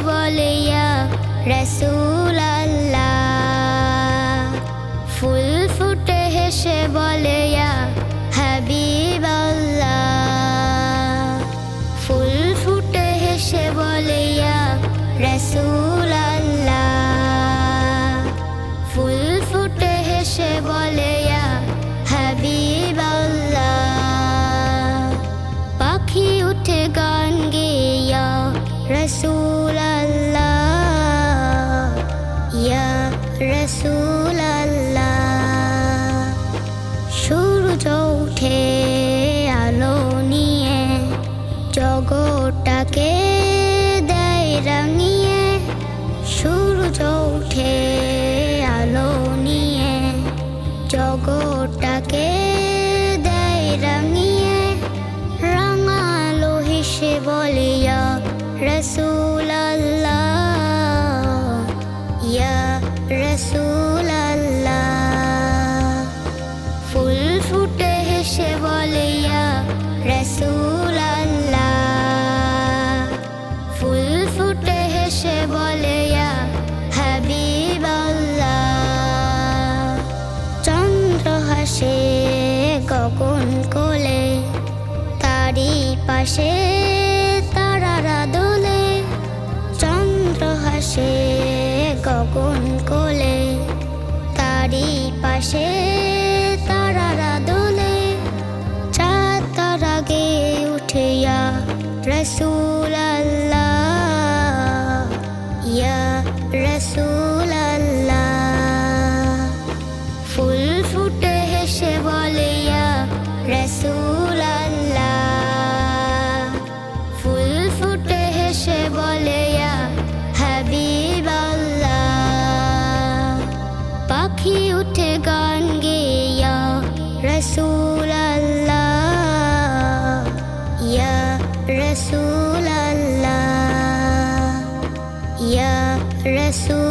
বলে ইয়া রাসূল আল্লাহ। ফুল ফুটে হেসে বলে ইয়া হাবিব আল্লাহ। ফুল ফুটে হেসে বলে ইয়া রাসূল আল্লাহ। ফুল ফুটে হেসে বলে ইয়া হাবিব আল্লাহ। পাখি উঠে গান গেয়ে ইয়া রাসূল আল্লাহ, ইয়া রাসূল আল্লাহ। সূর্য উঠে আলো নিয়ে জগৎটাকে দেয় রাঙিয়ে। সূর্য উঠে আলো নিয়ে জগৎটাকে দেয় রাঙিয়ে। রাঙালো হেসে বলে ইয়া রাসূল আল্লাহ, ইয়া রাসূল আল্লাহ। ফুল ফুটে হেসে বলে ইয়া রাসূল আল্লাহ। ফুল ফুটে হেসে বলে ইয়া হাবিব আল্লাহ। চন্দ্র হাসে গগন কোলে, তারি পাশে তারারা দোলে। চন্দ্র হাসে গগন কোলে, তারি পাশে তারারা দোলে। চাঁদ তারা গেয়ে উঠে ইয়া রাসূল আল্লাহ, ইয়া রাসূল আল্লাহ। ফুল ফুটে হেসে বলে ইয়া রাসূল আল্লাহ। ফুল ফুটে হেসে বলে ইয়া হাবিব আল্লাহ। পাখি উঠে গান গেয়ে ইয়া রাসূল আল্লাহ, ইয়া রাসূল আল্লাহ, ইয়া রাসূল